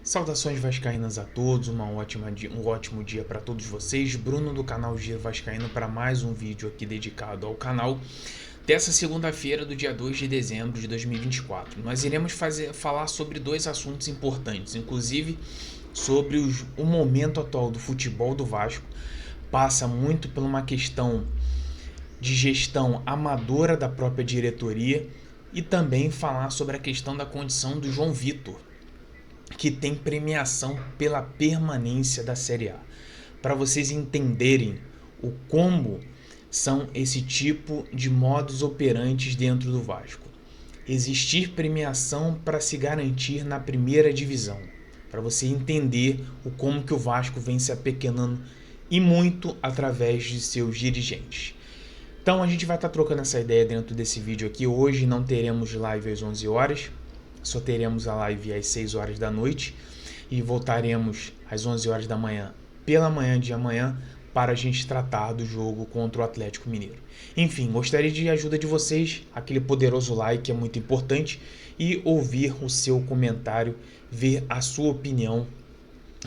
Saudações vascaínas a todos, um ótimo dia para todos vocês. Bruno do canal Giro Vascaíno para mais um vídeo aqui dedicado ao canal dessa segunda-feira do dia 2 de dezembro de 2024. Nós iremos falar sobre dois assuntos importantes, inclusive sobre o momento atual do futebol do Vasco. Passa muito por uma questão de gestão amadora da própria diretoria e também falar sobre a questão da condição do João Vitor, que tem premiação pela permanência da Série A. Para vocês entenderem o como são esse tipo de modus operantes dentro do Vasco. Existir premiação para se garantir na primeira divisão. Para você entender o como que o Vasco vem se apequenando e muito através de seus dirigentes. Então a gente vai estar trocando essa ideia dentro desse vídeo aqui. Hoje não teremos live às 11 horas. Só teremos a live às 6 horas da noite e voltaremos às 11 horas da manhã, pela manhã de amanhã, para a gente tratar do jogo contra o Atlético Mineiro. Enfim, gostaria de ajuda de vocês, aquele poderoso like é muito importante e ouvir o seu comentário, ver a sua opinião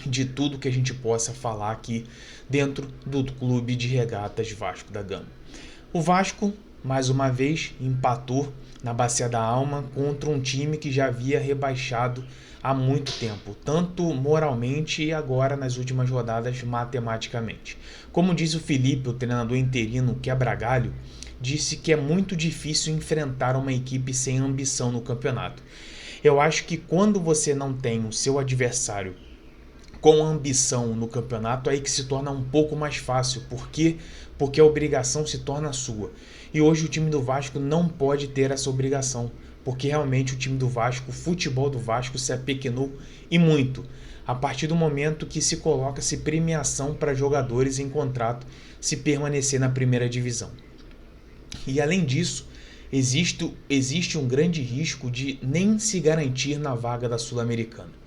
de tudo que a gente possa falar aqui dentro do Clube de Regatas Vasco da Gama. O Vasco, mais uma vez, empatou na Bacia da Alma contra um time que já havia rebaixado há muito tempo, tanto moralmente e agora nas últimas rodadas matematicamente. Como diz o Felipe, o treinador interino quebra-galho, disse que é muito difícil enfrentar uma equipe sem ambição no campeonato. Eu acho que quando você não tem o seu adversário com ambição no campeonato, aí que se torna um pouco mais fácil. Por quê? Porque a obrigação se torna sua. E hoje o time do Vasco não pode ter essa obrigação, porque realmente o time do Vasco, o futebol do Vasco se apequenou e muito, a partir do momento que se coloca-se premiação para jogadores em contrato se permanecer na primeira divisão. E além disso, existe um grande risco de nem se garantir na vaga da Sul-Americana.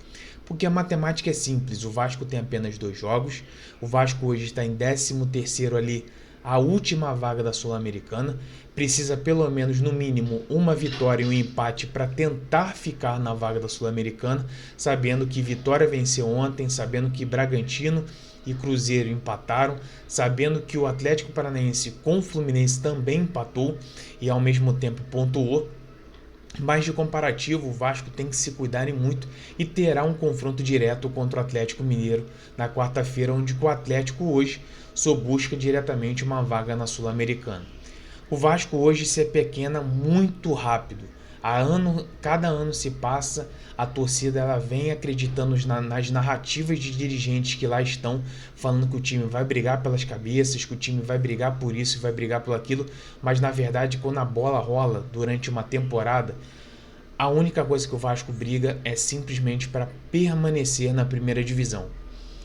Porque a matemática é simples, o Vasco tem apenas 2 jogos, o Vasco hoje está em 13º ali, a última vaga da Sul-Americana, precisa pelo menos no mínimo uma vitória e um empate para tentar ficar na vaga da Sul-Americana, sabendo que Vitória venceu ontem, sabendo que Bragantino e Cruzeiro empataram, sabendo que o Atlético Paranaense com o Fluminense também empatou e ao mesmo tempo pontuou. Mas de comparativo, o Vasco tem que se cuidar muito e terá um confronto direto contra o Atlético Mineiro na quarta-feira, onde o Atlético hoje só busca diretamente uma vaga na Sul-Americana. O Vasco hoje se apequena muito rápido. Cada ano se passa, a torcida ela vem acreditando nas narrativas de dirigentes que lá estão, falando que o time vai brigar pelas cabeças, que o time vai brigar por isso, vai brigar por aquilo, mas na verdade quando a bola rola durante uma temporada, a única coisa que o Vasco briga é simplesmente para permanecer na primeira divisão.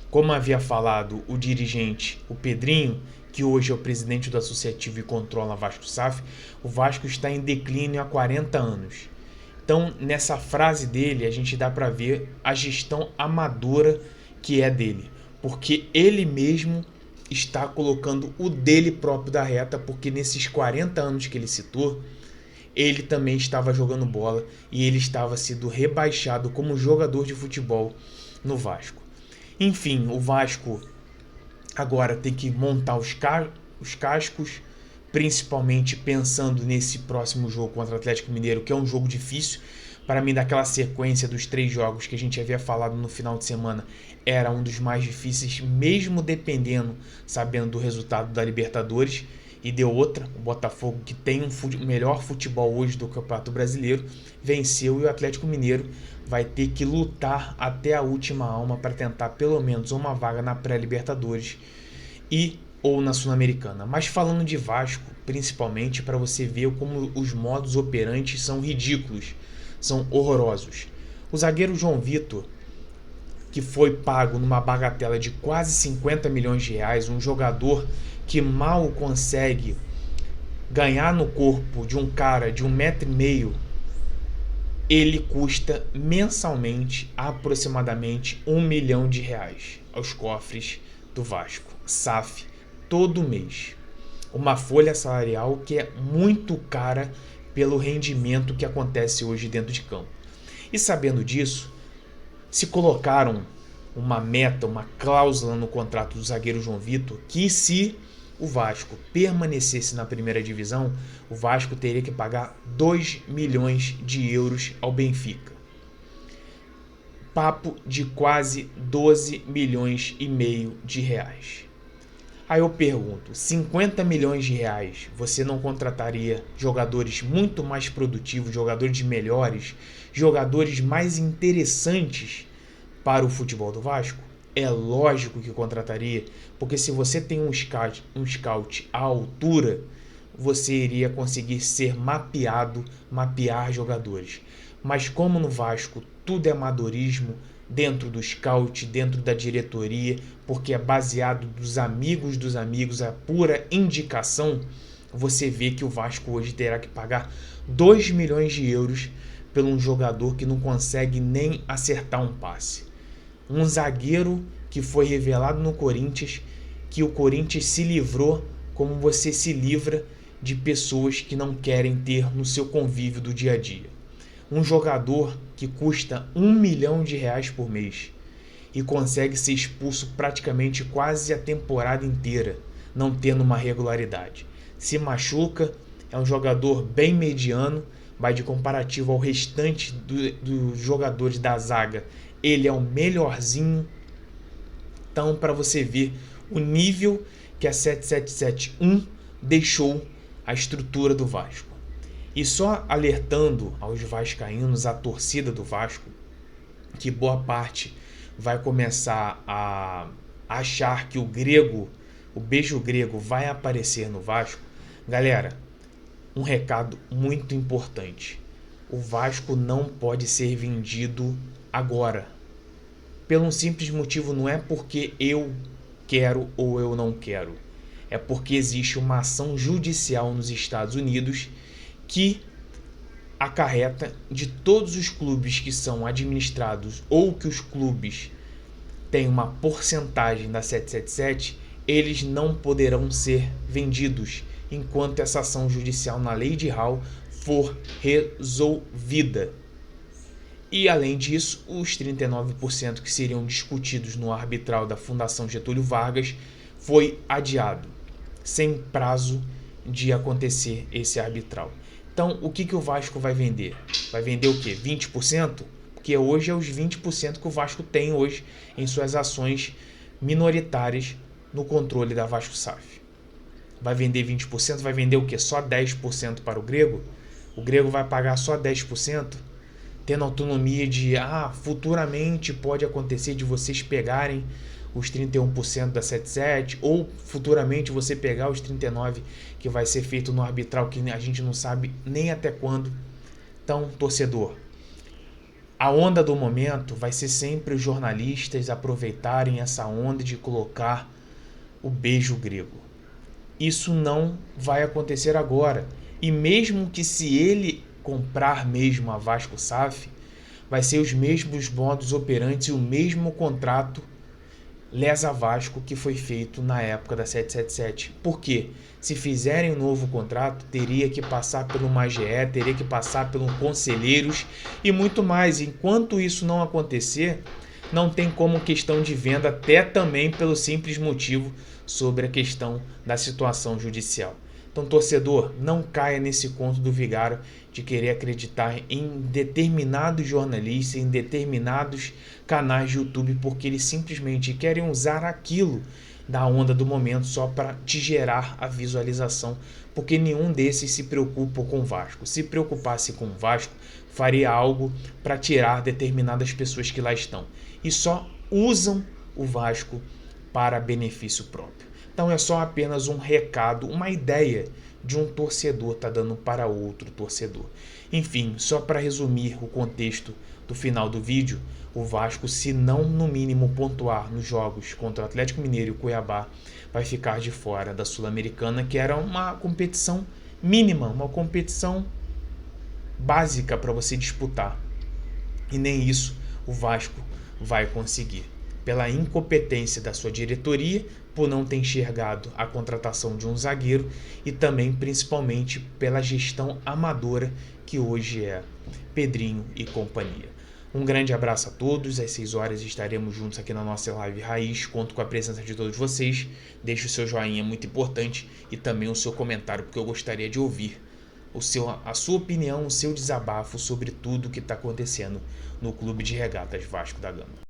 Como havia falado o dirigente, o Pedrinho, que hoje é o presidente do associativo e controla a Vasco SAF, o Vasco está em declínio há 40 anos. Então, nessa frase dele, a gente dá para ver a gestão amadora que é dele, porque ele mesmo está colocando o dele próprio da reta, porque nesses 40 anos que ele citou, ele também estava jogando bola e ele estava sendo rebaixado como jogador de futebol no Vasco. Enfim, o Vasco agora tem que montar os cascos, principalmente pensando nesse próximo jogo contra o Atlético Mineiro, que é um jogo difícil. Para mim, daquela sequência dos 3 jogos que a gente havia falado no final de semana, era um dos mais difíceis, mesmo dependendo, sabendo do resultado da Libertadores. E deu outra, o Botafogo, que tem um melhor futebol hoje do Campeonato Brasileiro, venceu, e o Atlético Mineiro vai ter que lutar até a última alma para tentar pelo menos uma vaga na pré-Libertadores ou na Sul-Americana. Mas falando de Vasco, principalmente, para você ver como os modos operantes são ridículos, são horrorosos. O zagueiro João Vitor, que foi pago numa bagatela de quase 50 milhões de reais, um jogador que mal consegue ganhar no corpo de um cara de 1,5 m, ele custa mensalmente aproximadamente R$1 milhão aos cofres do Vasco, SAF, todo mês. Uma folha salarial que é muito cara pelo rendimento que acontece hoje dentro de campo. E sabendo disso, se colocaram uma meta, uma cláusula no contrato do zagueiro João Vitor, que se o Vasco permanecesse na primeira divisão, o Vasco teria que pagar 2 milhões de euros ao Benfica. Papo de quase 12 milhões e meio de reais. Aí eu pergunto, 50 milhões de reais, você não contrataria jogadores muito mais produtivos, jogadores melhores, jogadores mais interessantes para o futebol do Vasco? É lógico que contrataria, porque se você tem um scout à altura, você iria conseguir ser mapear jogadores. Mas como no Vasco tudo é amadorismo, dentro do scout, dentro da diretoria, porque é baseado dos amigos, a pura indicação, você vê que o Vasco hoje terá que pagar 2 milhões de euros por um jogador que não consegue nem acertar um passe. Um zagueiro que foi revelado no Corinthians, que o Corinthians se livrou como você se livra de pessoas que não querem ter no seu convívio do dia a dia. Um jogador que custa 1 milhão de reais por mês e consegue ser expulso praticamente quase a temporada inteira, não tendo uma regularidade. Se machuca, é um jogador bem mediano, mas de comparativo ao restante dos jogadores da zaga, ele é o melhorzinho. Então, para você ver o nível que a 7771 deixou a estrutura do Vasco. E só alertando aos vascaínos, a torcida do Vasco, que boa parte vai começar a achar que o beijo grego vai aparecer no Vasco. Galera, um recado muito importante. O Vasco não pode ser vendido agora. Pelo um simples motivo, não é porque eu quero ou eu não quero. É porque existe uma ação judicial nos Estados Unidos que acarreta de todos os clubes que são administrados ou que os clubes têm uma porcentagem da 777, eles não poderão ser vendidos enquanto essa ação judicial na lei de Hall for resolvida. E além disso, os 39% que seriam discutidos no arbitral da Fundação Getúlio Vargas foi adiado, sem prazo de acontecer esse arbitral. Então, o que o Vasco vai vender? Vai vender o quê? 20%? Porque hoje é os 20% que o Vasco tem hoje em suas ações minoritárias no controle da Vasco SAF. Vai vender 20%? Vai vender o quê? Só 10% para o Grego? O Grego vai pagar só 10%? Tendo autonomia de, futuramente pode acontecer de vocês pegarem os 31% da 77, ou futuramente você pegar os 39% que vai ser feito no arbitral, que a gente não sabe nem até quando. Então, torcedor, a onda do momento vai ser sempre os jornalistas aproveitarem essa onda de colocar o beijo grego. Isso não vai acontecer agora. E mesmo que se ele comprar mesmo a Vasco SAF, vai ser os mesmos modus operantes e o mesmo contrato Lesa Vasco que foi feito na época da 777. Por quê? Se fizerem um novo contrato, teria que passar pelo MAGE, teria que passar pelos conselheiros e muito mais. Enquanto isso não acontecer, não tem como questão de venda, até também pelo simples motivo sobre a questão da situação judicial. Então, torcedor, não caia nesse conto do vigário de querer acreditar em determinados jornalistas, em determinados canais de YouTube, porque eles simplesmente querem usar aquilo da onda do momento só para te gerar a visualização, porque nenhum desses se preocupa com o Vasco. Se preocupasse com o Vasco, faria algo para tirar determinadas pessoas que lá estão. E só usam o Vasco para benefício próprio. Então é só apenas um recado, uma ideia de um torcedor tá dando para outro torcedor. Enfim, só para resumir o contexto do final do vídeo, o Vasco, se não no mínimo pontuar nos jogos contra o Atlético Mineiro e o Cuiabá, vai ficar de fora da Sul-Americana, que era uma competição mínima, uma competição básica para você disputar. E nem isso o Vasco vai conseguir. Pela incompetência da sua diretoria, por não ter enxergado a contratação de um zagueiro e também, principalmente, pela gestão amadora que hoje é Pedrinho e companhia. Um grande abraço a todos, às 6 horas estaremos juntos aqui na nossa live Raiz, conto com a presença de todos vocês, deixe o seu joinha, muito importante, e também o seu comentário, porque eu gostaria de ouvir a sua opinião, o seu desabafo sobre tudo o que está acontecendo no Clube de Regatas Vasco da Gama.